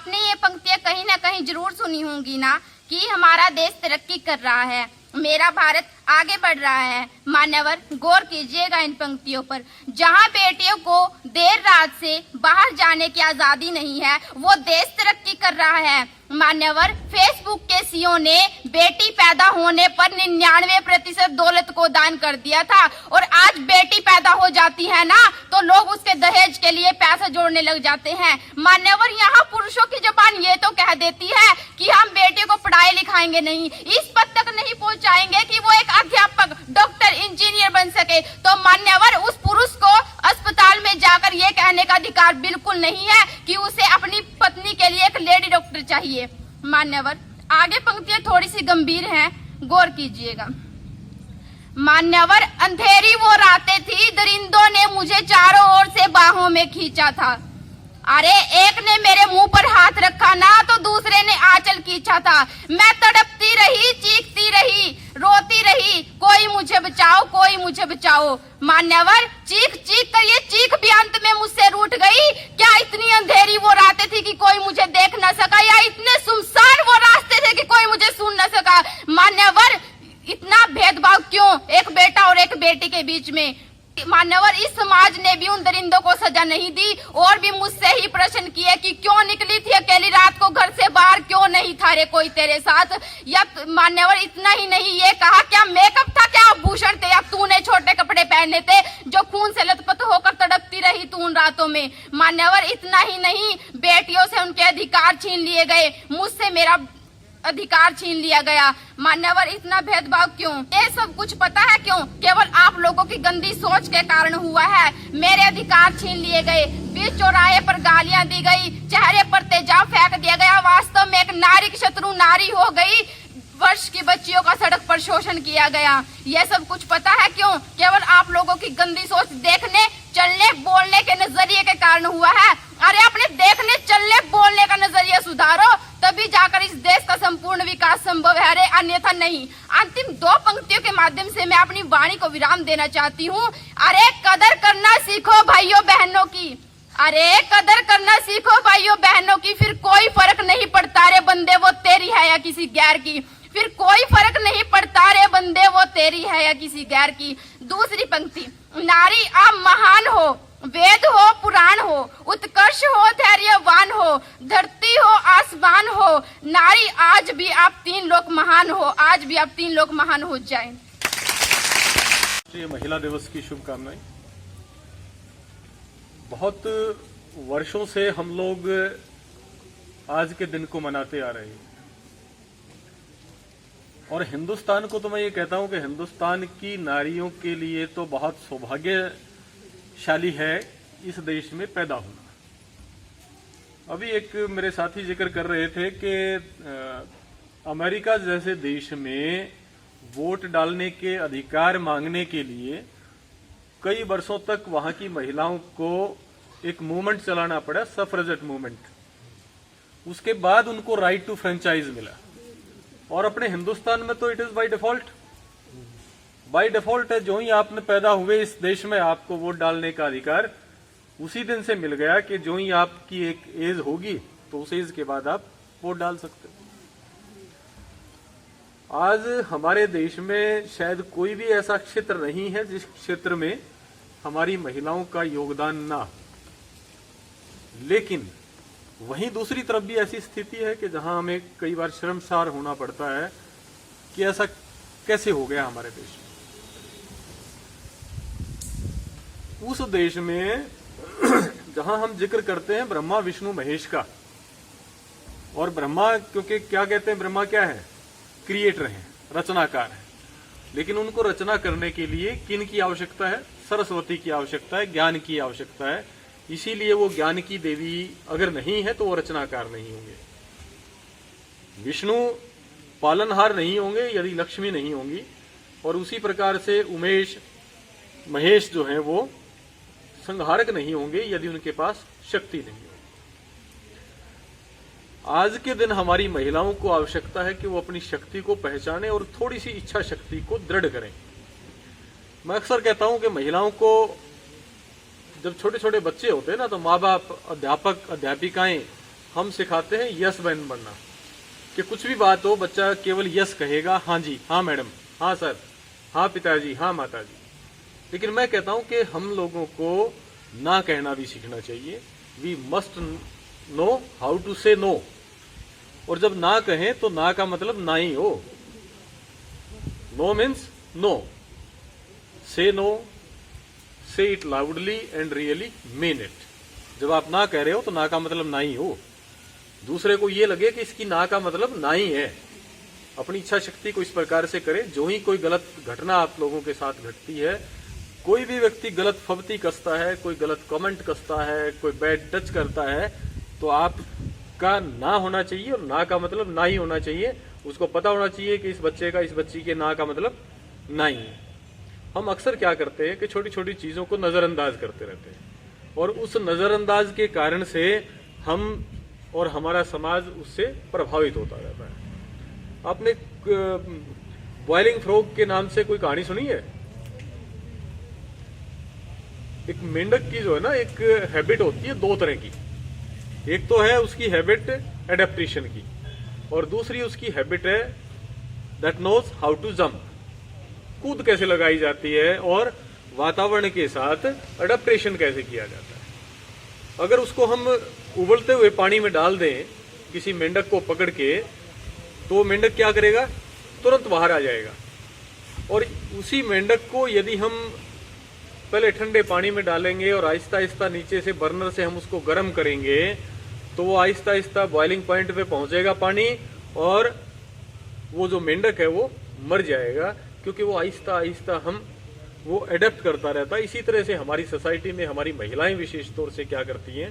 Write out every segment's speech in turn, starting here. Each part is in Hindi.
आपने ये पंक्तियां कहीं ना कहीं जरूर सुनी होंगी ना कि हमारा देश तरक्की कर रहा है, मेरा भारत आगे बढ़ रहा है। मान्यवर, गौर कीजिएगा इन पंक्तियों पर। जहां बेटियों को देर रात से बाहर जाने की आजादी नहीं है, वो देश तरक्की कर रहा है। मान्यवर, फेसबुक के सीईओ ने बेटी पैदा होने पर 99% दौलत को दान कर दिया था, और आज बेटी पैदा हो जाती है ना तो लोग उसके दहेज के लिए पैसा जोड़ने लग जाते हैं। मान्यवर, यहाँ पुरुषों की जुबान ये तो कह देती है कि हम बेटी को पढ़ाई लिखाएंगे नहीं, इस पद तक नहीं पहुंचाएंगे कि वो एक अध्यापक, डॉक्टर, इंजीनियर बन सके। तो मान्यवर, उस पुरुष को अस्पताल में जाकर ये कहने का अधिकार बिल्कुल नहीं है कि उसे अपनी पत्नी के लिए एक लेडी डॉक्टर चाहिए। मान्यवर, आगे पंक्तियां थोड़ी सी गंभीर हैं, गौर कीजिएगा। मान्यवर, अंधेरी वो रातें थी, दरिंदों ने मुझे चारों ओर से बाहों में खींचा था। अरे एक ने मेरे मुंह पर हाथ रखा ना तो दूसरे ने आंचल खींचा था। मैं तड़पती रही, चीखती रही, रोती रही, कोई मुझे बचाओ, कोई मुझे बचाओ। मान्यवर, चीख चीख कर ये चीख भी अंत में मुझसे रूठ गई। क्या इतनी अंधेरी वो रातें थी कि कोई मुझे देख न सका, या इतने सुनसान वो रास्ते थे कि कोई मुझे सुन न सका? मान्यवर, इतना भेदभाव क्यों एक बेटा और एक बेटी के बीच में? मान्यवर, इस समाज ने भी उन दरिंदों को सजा नहीं दी, और भी मुझसे ही प्रश्न किए कि क्यों निकली थी अकेली रात को घर से बाहर, क्यों नहीं था रे कोई तेरे साथ? या मान्यवर, इतना ही नहीं, ये कहा क्या मेकअप था, क्या आभूषण थे, या तूने छोटे कपड़े पहने थे जो खून से लथपथ होकर तड़पती रही तू उन रातों में? मान्यवर, इतना ही नहीं, बेटियों से उनके अधिकार छीन लिए गए, मुझसे मेरा अधिकार छीन लिया गया। मान्यवर, इतना भेदभाव क्यों? ये सब कुछ पता है क्यों? केवल आप लोगों की गंदी सोच के कारण हुआ है। मेरे अधिकार छीन लिए गए, बीच चौराहे पर गालियां दी गई, चेहरे पर तेजाब फेंक दिया गया। वास्तव में एक नारी की शत्रु नारी हो गई। वर्ष की बच्चियों का सड़क पर शोषण किया गया। यह सब कुछ पता है क्यों? केवल आप लोगों की गंदी सोच, देखने, चलने, बोलने के नजरिए के कारण हुआ है। अरे अपने देखने, चलने, बोलने का नजरिया सुधारो, तभी जाकर इस देश का संपूर्ण विकास संभव है, अरे अन्यथा नहीं। अंतिम दो पंक्तियों के माध्यम से मैं अपनी वाणी को विराम देना चाहती हूँ। अरे कदर करना सीखो भाइयों बहनों की, अरे कदर करना सीखो भाइयों बहनों की, फिर कोई फर्क नहीं पड़ता रे बंदे वो तेरी है या किसी गैर की, फिर कोई फर्क नहीं पड़ता रे बंदे वो तेरी है या किसी गैर की। दूसरी पंक्ति, नारी आप महान हो, वेद हो, पुराण हो, उत्कर्ष हो, धैर्यवान हो, धरती हो, आसमान हो, नारी आज भी आप तीन लोग महान हो, आज भी आप तीन लोग महान हो जाएं। महिला दिवस की शुभकामनाएं। बहुत वर्षों से हम लोग आज के दिन को मनाते आ रहे हैं, और हिंदुस्तान को तो मैं ये कहता हूं कि हिंदुस्तान की नारियों के लिए तो बहुत सौभाग्यशाली है इस देश में पैदा होना। अभी एक मेरे साथी जिक्र कर रहे थे कि अमेरिका जैसे देश में वोट डालने के अधिकार मांगने के लिए कई वर्षों तक वहां की महिलाओं को एक मूवमेंट चलाना पड़ा, सफरेजेट मूवमेंट। उसके बाद उनको राइट टू फ्रेंचाइज मिला, और अपने हिंदुस्तान में तो इट इज बाय डिफॉल्ट है। जो ही आपने पैदा हुए इस देश में आपको वोट डालने का अधिकार उसी दिन से मिल गया कि जो ही आपकी एक एज होगी तो उस एज के बाद आप वोट डाल सकते हो। आज हमारे देश में शायद कोई भी ऐसा क्षेत्र नहीं है जिस क्षेत्र में हमारी महिलाओं का योगदान ना हो। लेकिन वहीं दूसरी तरफ भी ऐसी स्थिति है कि जहां हमें कई बार शर्मसार होना पड़ता है कि ऐसा कैसे हो गया हमारे देश में। उस देश में जहां हम जिक्र करते हैं ब्रह्मा विष्णु महेश का, और ब्रह्मा क्योंकि क्या कहते हैं, ब्रह्मा क्या है? क्रिएटर हैं, रचनाकार हैं। लेकिन उनको रचना करने के लिए किन की आवश्यकता है? सरस्वती की आवश्यकता है, ज्ञान की आवश्यकता है। इसीलिए वो ज्ञान की देवी अगर नहीं है तो वो रचनाकार नहीं होंगे। विष्णु पालनहार नहीं होंगे यदि लक्ष्मी नहीं होंगी, और उसी प्रकार से उमेश महेश जो हैं वो संहारक नहीं होंगे यदि उनके पास शक्ति नहीं होगी। आज के दिन हमारी महिलाओं को आवश्यकता है कि वो अपनी शक्ति को पहचाने और थोड़ी सी इच्छा शक्ति को दृढ़ करें। मैं अक्सर कहता हूं कि महिलाओं को, जब छोटे छोटे बच्चे होते हैं ना, तो माँ बाप, अध्यापक, अध्यापिकाएं हम सिखाते हैं यस मैन बनना, कि कुछ भी बात हो बच्चा केवल यस कहेगा, हाँ जी, हाँ मैडम, हाँ सर, हाँ पिताजी, हाँ माताजी। लेकिन मैं कहता हूं कि हम लोगों को ना कहना भी सीखना चाहिए। We must know how to say no. और जब ना कहें तो ना का मतलब ना ही हो। No means no. Say no, say it loudly and really mean it. जब आप ना कह रहे हो तो ना का मतलब ना ही हो। दूसरे को ये लगे कि इसकी ना का मतलब ना ही है। अपनी इच्छा शक्ति को इस प्रकार से करें, जो ही कोई गलत घटना आप लोगों के साथ घटती है, कोई भी व्यक्ति गलत फबती कसता है, कोई गलत कमेंट कसता है, कोई बैड टच करता है, तो आपका ना होना चाहिए और ना का मतलब ना ही होना चाहिए। उसको पता होना चाहिए कि इस बच्चे का, इस बच्ची के ना का मतलब ना ही है। हम अक्सर क्या करते हैं कि छोटी छोटी चीजों को नजरअंदाज करते रहते हैं, और उस नजरअंदाज के कारण से हम और हमारा समाज उससे प्रभावित होता रहता है। आपने बॉइलिंग फ्रॉग के नाम से कोई कहानी सुनी है? एक मेंढक की जो है ना, एक हैबिट होती है दो तरह की। एक तो है उसकी हैबिट एडेप्टेशन की, और दूसरी उसकी हैबिट है that knows how to jump. कूद कैसे लगाई जाती है और वातावरण के साथ अडेप्टेशन कैसे किया जाता है। अगर उसको हम उबलते हुए पानी में डाल दें, किसी मेंढक को पकड़ के, तो मेंढक क्या करेगा? तुरंत बाहर आ जाएगा। और उसी मेंढक को यदि हम पहले ठंडे पानी में डालेंगे और आहिस्ता आहिस्ता नीचे से बर्नर से हम उसको गर्म करेंगे, तो वो आहिस्ता आहिस्ता बॉइलिंग पॉइंट पे पहुंचेगा पानी, और वो जो मेंढक है वो मर जाएगा, क्योंकि वो आहिस्ता आहिस्ता वो एडेप्ट करता रहता है। इसी तरह से हमारी सोसाइटी में हमारी महिलाएं विशेष तौर से क्या करती हैं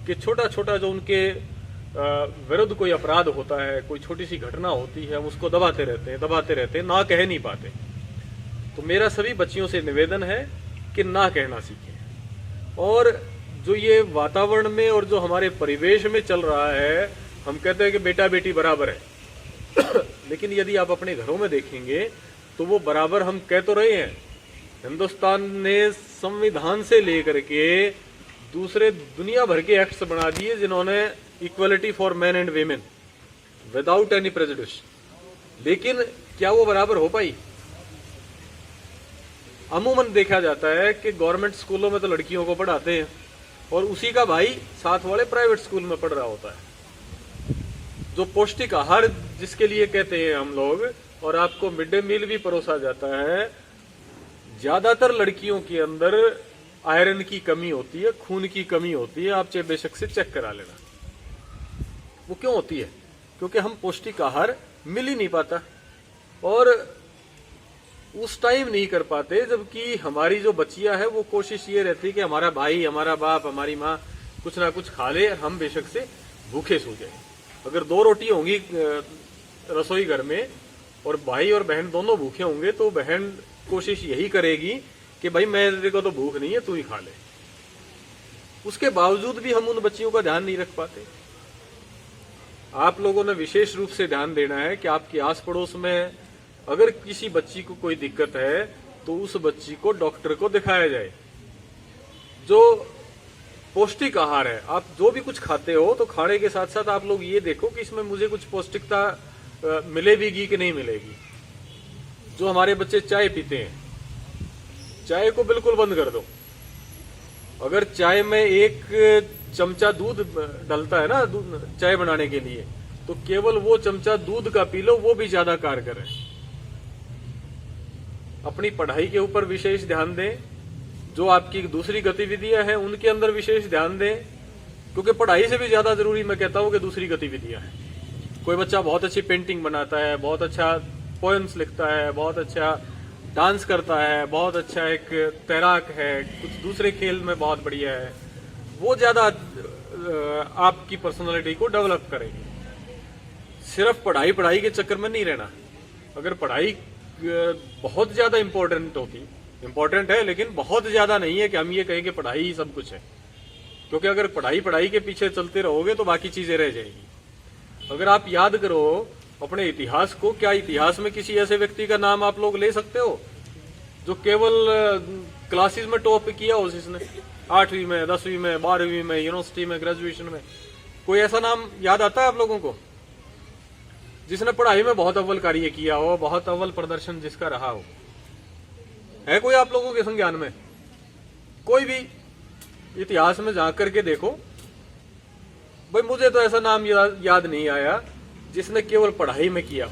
कि छोटा छोटा जो उनके विरुद्ध कोई अपराध होता है, कोई छोटी सी घटना होती है, हम उसको दबाते रहते हैं, ना कह नहीं पाते। तो मेरा सभी बच्चियों से निवेदन है कि ना कहना सीखें। और जो ये वातावरण में और जो हमारे परिवेश में चल रहा है, हम कहते हैं कि बेटा बेटी बराबर है लेकिन यदि आप अपने घरों में देखेंगे तो वो बराबर हम कह तो रहे हैं। हिंदुस्तान ने संविधान से लेकर के दूसरे दुनिया भर के एक्ट्स बना दिए जिन्होंने equality for man and women without any prejudice, लेकिन क्या वो बराबर हो पाई? अमूमन देखा जाता है कि गवर्नमेंट स्कूलों में तो लड़कियों को पढ़ाते हैं और उसी का भाई साथ वाले प्राइवेट स्कूल में पढ़ रहा होता है। जो पौष्टिक आहार जिसके लिए कहते हैं हम लोग, और आपको मिड डे मील भी परोसा जाता है, ज्यादातर लड़कियों के अंदर आयरन की कमी होती है, खून की कमी होती है। आप चाहे बेशक से चेक करा लेना। वो क्यों होती है? क्योंकि हम पौष्टिक आहार मिल ही नहीं पाता, और उस टाइम नहीं कर पाते जबकि हमारी जो बच्चियां है वो कोशिश ये रहती है कि हमारा भाई, हमारा बाप, हमारी माँ कुछ ना कुछ खा ले, हम बेशक से भूखे सो जाए। अगर 2 रोटी होंगी रसोई घर में और भाई और बहन दोनों भूखे होंगे, तो बहन कोशिश यही करेगी कि भाई मेरे को तो भूख नहीं है, तू ही खा ले। उसके बावजूद भी हम उन बच्चियों का ध्यान नहीं रख पाते। आप लोगों ने विशेष रूप से ध्यान देना है कि आपके आस पड़ोस में अगर किसी बच्ची को कोई दिक्कत है तो उस बच्ची को डॉक्टर को दिखाया जाए। जो पौष्टिक आहार है, आप जो भी कुछ खाते हो तो खाने के साथ साथ आप लोग ये देखो कि इसमें मुझे कुछ पौष्टिकता मिलेगी कि नहीं मिलेगी। जो हमारे बच्चे चाय पीते हैं, चाय को बिल्कुल बंद कर दो। अगर चाय में 1 चमचा दूध डलता है ना चाय बनाने के लिए, तो केवल वो चमचा दूध का पी लो, वो भी ज्यादा कारगर है। अपनी पढ़ाई के ऊपर विशेष ध्यान दें। जो आपकी दूसरी गतिविधियां हैं उनके अंदर विशेष ध्यान दें, क्योंकि पढ़ाई से भी ज्यादा जरूरी मैं कहता हूं कि दूसरी गतिविधियां हैं। कोई बच्चा बहुत अच्छी पेंटिंग बनाता है, बहुत अच्छा पोएम्स लिखता है, बहुत अच्छा डांस करता है, बहुत अच्छा एक तैराक है, कुछ दूसरे खेल में बहुत बढ़िया है, वो ज्यादा आपकी पर्सनालिटी को डेवलप करेगी। सिर्फ पढ़ाई के चक्कर में नहीं रहना। अगर पढ़ाई बहुत ज्यादा इंपॉर्टेंट है, लेकिन बहुत ज्यादा नहीं है कि हम ये कहें कि पढ़ाई ही सब कुछ है, क्योंकि अगर पढ़ाई के पीछे चलते रहोगे तो बाकी चीजें रह जाएंगी। अगर आप याद करो अपने इतिहास को, क्या इतिहास में किसी ऐसे व्यक्ति का नाम आप लोग ले सकते हो जो केवल क्लासेस में टॉप किया हो, जिसने 8वीं में, 10वीं में, 12वीं में, यूनिवर्सिटी में, ग्रेजुएशन में? कोई ऐसा नाम याद आता है आप लोगों को जिसने पढ़ाई में बहुत अव्वल कार्य किया हो, बहुत अव्वल प्रदर्शन जिसका रहा हो? है कोई आप लोगों के संज्ञान में? कोई भी इतिहास में जा करके देखो भाई, मुझे तो ऐसा नाम याद नहीं आया जिसने केवल पढ़ाई में किया।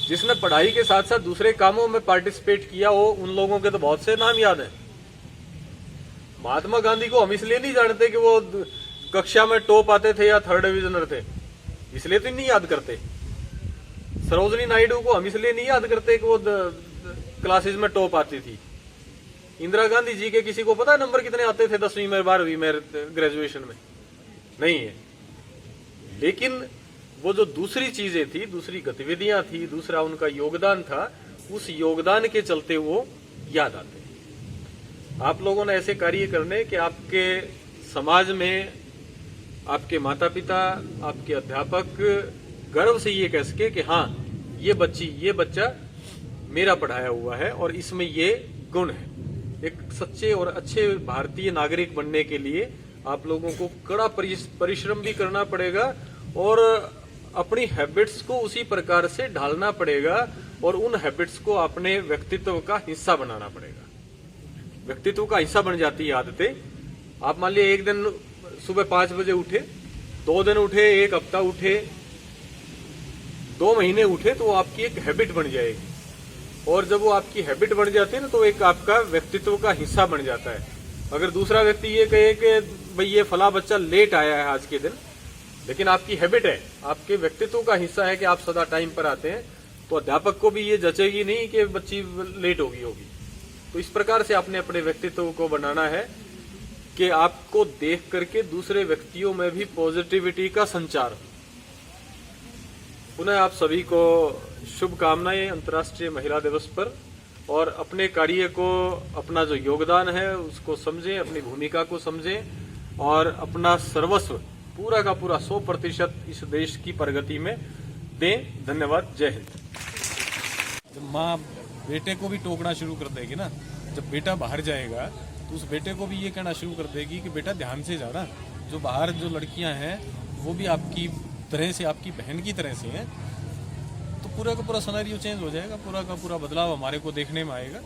जिसने पढ़ाई के साथ साथ दूसरे कामों में पार्टिसिपेट किया हो, उन लोगों के तो बहुत से नाम याद हैं। महात्मा गांधी को हम इसलिए नहीं जानते कि वो कक्षा में टॉप आते थे या थर्ड डिविजनर थे, इसलिए तो नहीं याद करते। सरोजनी नायडू को हम इसलिए नहीं याद करते कि वो क्लासेस में टॉप आती थी। इंदिरा गांधी जी के किसी को पता है नंबर कितने आते थे 10वीं में, 12वीं में, ग्रेजुएशन में? नहीं है। लेकिन वो जो दूसरी चीजें थी, दूसरी गतिविधियां थी, दूसरा उनका योगदान था, उस योगदान के चलते वो याद आते हैं। आप लोगों ने ऐसे कार्य करने कि आपके समाज में आपके माता पिता, आपके अध्यापक गर्व से ये कह सके कि हाँ, ये बच्चा मेरा पढ़ाया हुआ है और इसमें ये गुण है। एक सच्चे और अच्छे भारतीय नागरिक बनने के लिए आप लोगों को कड़ा परिश्रम भी करना पड़ेगा और अपनी हैबिट्स को उसी प्रकार से ढालना पड़ेगा और उन हैबिट्स को अपने व्यक्तित्व का हिस्सा बनाना पड़ेगा। व्यक्तित्व का हिस्सा बन जाती है आदतें। आप मान लिया एक दिन सुबह 5 बजे उठे, 2 दिन उठे, 1 हफ्ता उठे, 2 महीने उठे, तो आपकी एक हैबिट बन जाएगी। और जब वो आपकी हैबिट बन जाती है ना, तो एक आपका व्यक्तित्व का हिस्सा बन जाता है। अगर दूसरा व्यक्ति ये कहे कि भाई ये फला बच्चा लेट आया है आज के दिन, लेकिन आपकी हैबिट है, आपके व्यक्तित्व का हिस्सा है कि आप सदा टाइम पर आते हैं, तो अध्यापक को भी ये जचेगी नहीं कि बच्ची लेट होगी। तो इस प्रकार से आपने अपने व्यक्तित्व को बनाना है कि आपको देख करके दूसरे व्यक्तियों में भी पॉजिटिविटी का संचार हो। पुनः आप सभी को शुभकामनाएं अंतर्राष्ट्रीय महिला दिवस पर, और अपने कार्य को, अपना जो योगदान है उसको समझें, अपनी भूमिका को समझें और अपना सर्वस्व पूरा का पूरा 100% इस देश की प्रगति में दें। धन्यवाद। जय हिंद। जब माँ बेटे को भी टोकना शुरू कर देगी ना, जब बेटा बाहर जाएगा तो उस बेटे को भी ये कहना शुरू कर देगी कि बेटा ध्यान से जाना, जो बाहर जो लड़कियां हैं वो भी आपकी तरह से, आपकी बहन की तरह से हैं। तो पूरा का पूरा सिनेरियो चेंज हो जाएगा, पूरा का पूरा बदलाव हमारे को देखने में आएगा।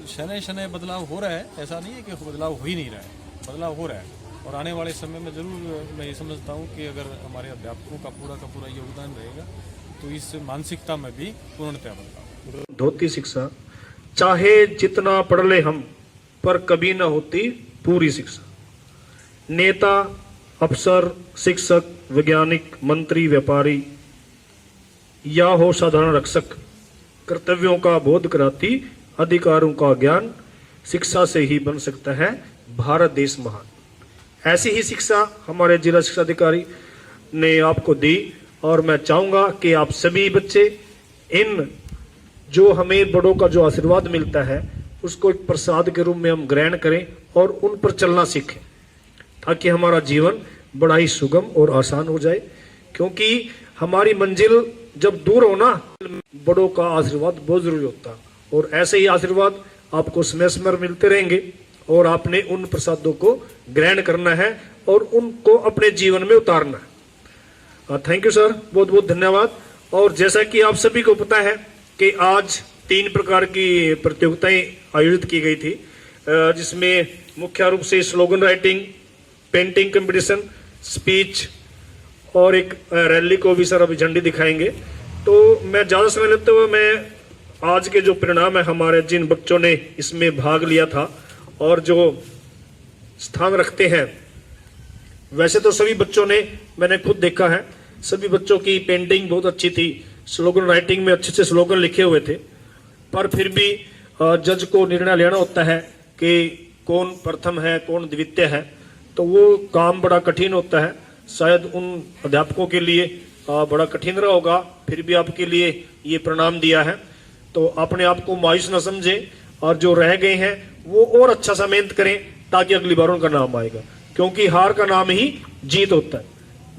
शनय शनय बदलाव हो रहा है, ऐसा नहीं है कि बदलाव हो ही नहीं रहा है, बदलाव हो रहा है। और आने वाले समय में जरूर मैं ये समझता हूँ कि अगर हमारे अध्यापकों का पूरा योगदान रहेगा तो इस मानसिकता में भी पूर्णतः बदलाव। धोती शिक्षा, चाहे जितना पढ़ ले हम, पर कभी न होती पूरी शिक्षा। नेता, अफसर, शिक्षक, वैज्ञानिक, मंत्री, व्यापारी या हो साधारण रक्षक, कर्तव्यों का बोध कराती अधिकारों का ज्ञान, शिक्षा से ही बन सकता है भारत देश महान। ऐसी ही शिक्षा हमारे जिला शिक्षा अधिकारी ने आपको दी और मैं चाहूंगा कि आप सभी बच्चे इन जो हमें बड़ों का जो आशीर्वाद मिलता है उसको एक प्रसाद के रूप में हम ग्रहण करें और उन पर चलना सीखें, ताकि हमारा जीवन बड़ा ही सुगम और आसान हो जाए। क्योंकि हमारी मंजिल जब दूर हो ना, बड़ों का आशीर्वाद बहुत जरूरी होता है और ऐसे ही आशीर्वाद आपको समय समय मिलते रहेंगे और आपने उन प्रसादों को ग्रहण करना है और उनको अपने जीवन में उतारना है। थैंक यू सर, बहुत बहुत धन्यवाद। और जैसा कि आप सभी को पता है कि आज 3 प्रकार की प्रतियोगिताएं आयोजित की गई थी, जिसमें मुख्य रूप से slogan writing, painting competition, speech और एक रैली को भी सर अभी झंडी दिखाएंगे। तो मैं ज़्यादा समय लेते हुए मैं आज के जो परिणाम है, हमारे जिन बच्चों ने इसमें भाग लिया था और जो स्थान रखते हैं, वैसे तो सभी बच्चों ने, मैंने खुद देखा है, सभी बच्चों की पेंटिंग बहुत अच्छी थी, स्लोगन राइटिंग में अच्छे से स्लोगन लिखे हुए थे। पर फिर भी जज को निर्णय लेना होता है कि कौन प्रथम है, कौन द्वितीय है, तो वो काम बड़ा कठिन होता है। शायद उन अध्यापकों के लिए बड़ा कठिन रहा होगा, फिर भी आपके लिए ये प्रणाम दिया है। तो अपने आप को मायूस न समझे और जो रह गए हैं वो और अच्छा सा मेहनत करें, ताकि अगली बार उनका नाम आएगा। क्योंकि हार का नाम ही जीत होता है,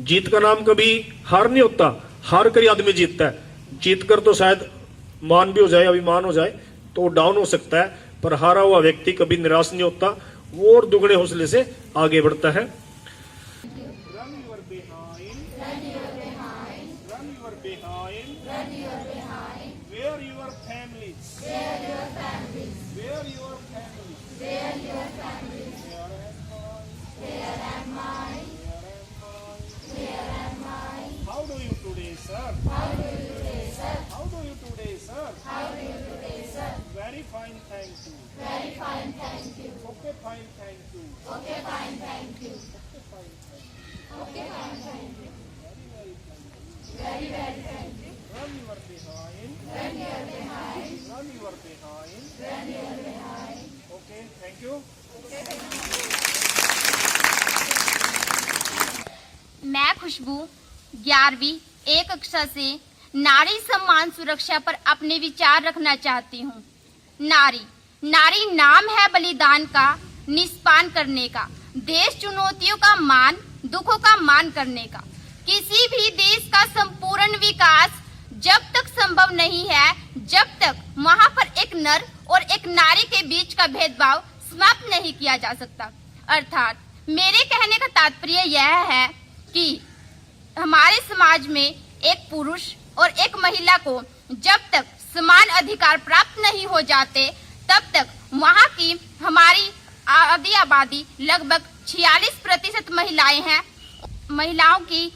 जीत का नाम कभी हार नहीं होता। हार कर ही आदमी जीतता है, जीत कर तो शायद मान भी हो जाए, अभिमान हो जाए तो डाउन हो सकता है, पर हारा हुआ व्यक्ति कभी निराश नहीं होता, वो और दुगने हौसले से आगे बढ़ता है। run your behind, where your families, where your families, where am I, how do you today, sir? How do you today, sir? Very fine, thank you. Okay, fine, thank you. Very thank you. Run your behind. Okay, thank you. मैं खुशबू 11वीं एक कक्षा से नारी सम्मान सुरक्षा पर अपने विचार रखना चाहती हूँ। नारी नाम है बलिदान का, निष्पान करने का, देश चुनौतियों का मान, दुखों का मान करने का। किसी भी देश का संपूर्ण विकास जब तक संभव नहीं है, जब तक वहाँ पर एक नर और एक नारी के बीच का भेदभाव समाप्त नहीं किया जा सकता। अर्थात मेरे कहने का तात्पर्य यह है कि हमारे समाज में एक पुरुष और एक महिला को जब तक समान अधिकार प्राप्त नहीं हो जाते, तब तक वहाँ की हमारी आधी आबादी लगभग 46% महिलाएं हैं। महिलाओं की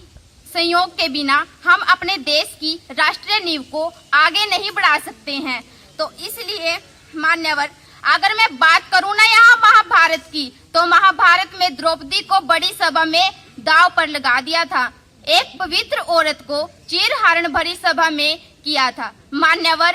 सहयोग के बिना हम अपने देश की राष्ट्रीय नींव को आगे नहीं बढ़ा सकते हैं। तो इसलिए मान्यवर, अगर मैं बात करूं ना यहाँ महाभारत की, तो महाभारत में द्रौपदी को बड़ी सभा में दांव पर लगा दिया था। एक पवित्र औरत को चीरहरण भरी सभा में किया था। मान्यवर,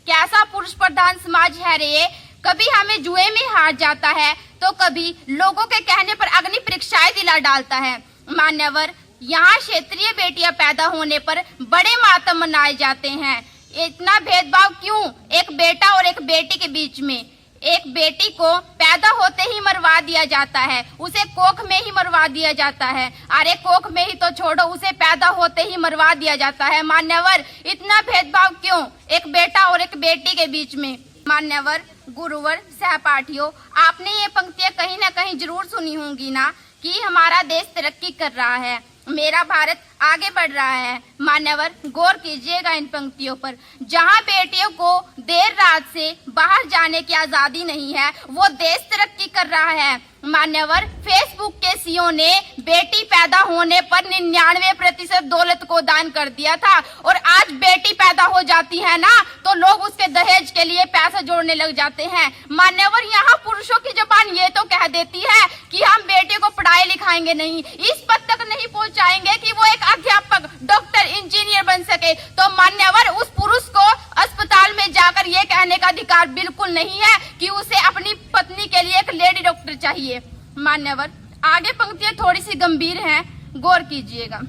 कैसा पुरुष प्रधान समाज है रे। कभी हमें जुए में हार जाता है, तो कभी लोगों के कहने पर अग्नि परीक्षाएं दिला डालता है। मान्यवर, यहाँ क्षेत्रीय बेटियां पैदा होने पर बड़े मातम मनाए जाते हैं। इतना भेदभाव क्यों एक बेटा और एक बेटी के बीच में? एक बेटी को पैदा होते ही मरवा दिया जाता है, उसे कोख में ही मरवा दिया जाता है। अरे कोख में ही तो छोड़ो, उसे पैदा होते ही मरवा दिया जाता है। मान्यवर, इतना भेदभाव क्यों एक बेटा और एक बेटी के बीच में? मान्यवर, गुरुवर, सहपाठियों, आपने ये पंक्तियां कहीं ना कहीं जरूर सुनी होंगी ना कि हमारा देश तरक्की कर रहा है, मेरा भारत आगे बढ़ रहा है। मान्यवर, गौर कीजिएगा इन पंक्तियों पर। जहां बेटियों को देर रात से बाहर जाने की आजादी नहीं है, वो देश तरक्की कर रहा है। मान्यवर, फेसबुक के सीईओ ने बेटी पैदा होने पर 99% दौलत को दान कर दिया था, और आज बेटी पैदा हो जाती है ना, तो लोग उसके दहेज के लिए पैसा जोड़ने लग जाते हैं। मान्यवर, यहाँ पुरुषों की जुबान ये तो कह देती है कि हम बेटी को पढ़ाई लिखाएंगे नहीं, इस पद तक नहीं पहुँचाएंगे कि वो एक अध्यापक, डॉक्टर, इंजीनियर बन सके। तो मान्यवर, उस पुरुष को अस्पताल में जाकर ये कहने का अधिकार बिल्कुल नहीं है कि उसे अपनी पत्नी के लिए एक लेडी डॉक्टर चाहिए। मान्यवर, आगे पंक्तियां थोड़ी सी गंभीर हैं, गौर कीजिएगा।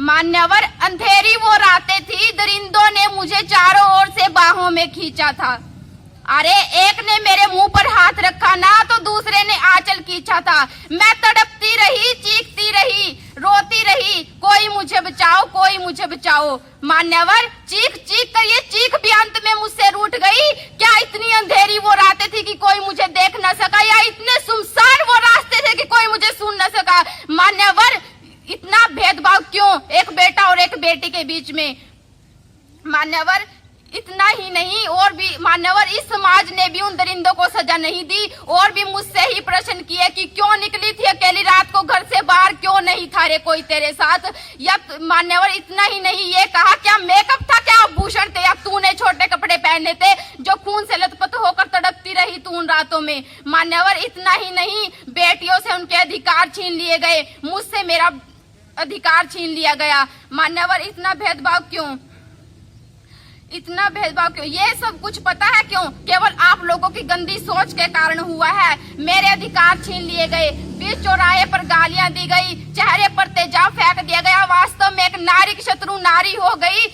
मान्यवर, अंधेरी वो रातें थी, दरिंदों ने मुझे चारों ओर से बाहों में खींचा था। अरे एक ने मेरे मुंह पर हाथ रखा ना, तो दूसरे ने आंचल खींचा था। मैं तड़पती रही, चीखती रही, रोती रही, कोई मुझे बचाओ, कोई मुझे बचाओ। मान्यवर, चीख चीख कर ये चीख भी अंत में मुझसे रूठ गई। क्या इतनी अंधेरी वो रातें थी कि कोई मुझे देख न सका, या इतने सुनसान वो रास्ते थे कि कोई मुझे सुन न सका? मान्यवर, इतना भेदभाव क्यों एक बेटा और एक बेटी के बीच में? मान्यवर, इतना ही नहीं, और भी मान्यवर, इस समाज ने भी उन दरिंदों को सजा नहीं दी, और भी मुझसे ही प्रश्न किए कि क्यों निकली थी अकेली रात को घर से बाहर, क्यों नहीं था रे कोई तेरे साथ? या मान्यवर, इतना ही नहीं, ये कहा क्या मेकअप था, क्या आभूषण थे, या तूने छोटे कपड़े पहने थे जो खून से लथपथ होकर तड़पती रही तू उन रातों में? मान्यवर, इतना ही नहीं, बेटियों से उनके अधिकार छीन लिए गए, मुझसे मेरा अधिकार छीन लिया गया। मान्यवर, इतना भेदभाव क्यों? इतना भेदभाव क्यों? ये सब कुछ पता है क्यों? केवल आप लोगों की गंदी सोच के कारण हुआ है। मेरे अधिकार छीन लिए गए, बीच चौराहे पर गालियां दी गई, चेहरे पर तेजाब फेंक दिया गया। वास्तव में एक नारी की शत्रु नारी हो गई।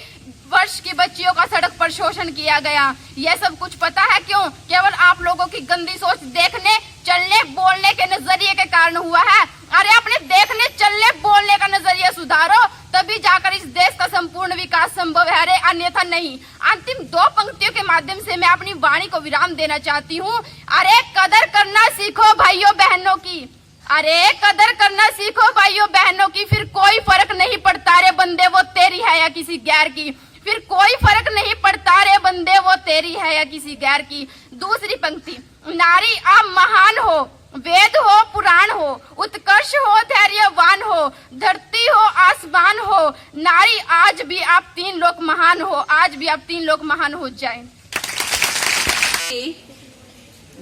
वर्ष की बच्चियों का सड़क पर शोषण किया गया। यह सब कुछ पता है क्यों? केवल आप लोगों की गंदी सोच, देखने, चलने, बोलने के नजरिए के कारण हुआ है। अरे अपने देखने, चलने, बोलने का नजरिया सुधारो, तभी जाकर इस देश का संपूर्ण विकास संभव है, अरे अन्यथा नहीं। अंतिम 2 पंक्तियों के माध्यम से मैं अपनी वाणी को विराम देना चाहती हूँ। अरे कदर करना सीखो भाइयों बहनों की, अरे कदर करना सीखो भाइयों बहनों की, फिर कोई फर्क नहीं पड़ता रे बंदे वो तेरी है या किसी गैर की, फिर कोई फर्क नहीं पड़ता रे बंदे वो तेरी है या किसी गैर की। दूसरी पंक्ति, नारी आप महान हो, वेद हो पुराण हो, उत्कर्ष हो धैर्यवान हो, धरती हो आसमान हो, नारी आज भी आप 3 लोग महान हो, आज भी आप 3 लोग महान हो जाए।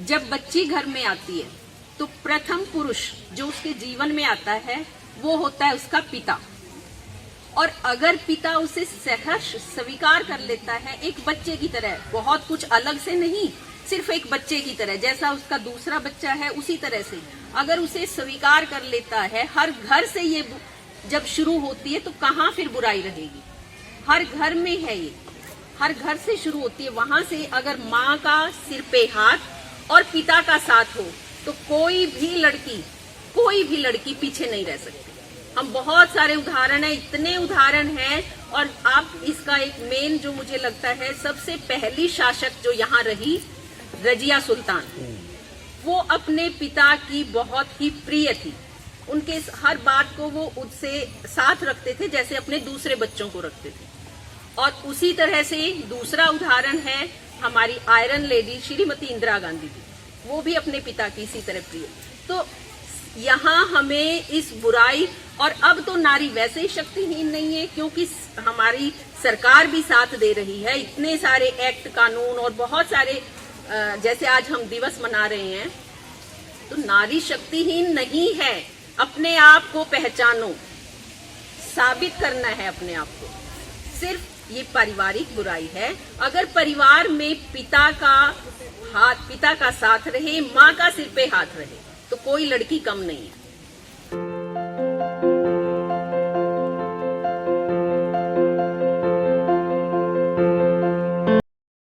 जब बच्ची घर में आती है तो प्रथम पुरुष जो उसके जीवन में आता है वो होता है उसका पिता, और अगर पिता उसे सहर्ष स्वीकार कर लेता है एक बच्चे की तरह, बहुत कुछ अलग से नहीं, सिर्फ एक बच्चे की तरह, जैसा उसका दूसरा बच्चा है उसी तरह से अगर उसे स्वीकार कर लेता है, हर घर से ये जब शुरू होती है तो कहाँ फिर बुराई रहेगी। हर घर में है ये, हर घर से शुरू होती है। वहां से अगर माँ का सिर पे हाथ और पिता का साथ हो तो कोई भी लड़की पीछे नहीं रह सकती। हम बहुत सारे उदाहरण हैं, इतने उदाहरण हैं, और आप इसका एक मेन जो मुझे लगता है सबसे पहली शासक जो यहाँ रही रजिया सुल्तान, वो अपने पिता की बहुत ही प्रिय थी, उनके हर बात को वो उससे साथ रखते थे जैसे अपने दूसरे बच्चों को रखते थे। और उसी तरह से दूसरा उदाहरण है हमारी आयरन लेडी श्रीमती इंदिरा गांधी जी, वो भी अपने पिता की इसी तरह प्रिय। तो यहाँ हमें इस बुराई, और अब तो नारी वैसे ही शक्तिहीन नहीं है क्योंकि हमारी सरकार भी साथ दे रही है, इतने सारे एक्ट कानून और बहुत सारे जैसे आज हम दिवस मना रहे हैं, तो नारी शक्तिहीन नहीं है। अपने आप को पहचानो, साबित करना है अपने आप को। सिर्फ ये पारिवारिक बुराई है। अगर परिवार में पिता का साथ रहे, माँ का सिर पे हाथ रहे, तो कोई लड़की कम नहीं है।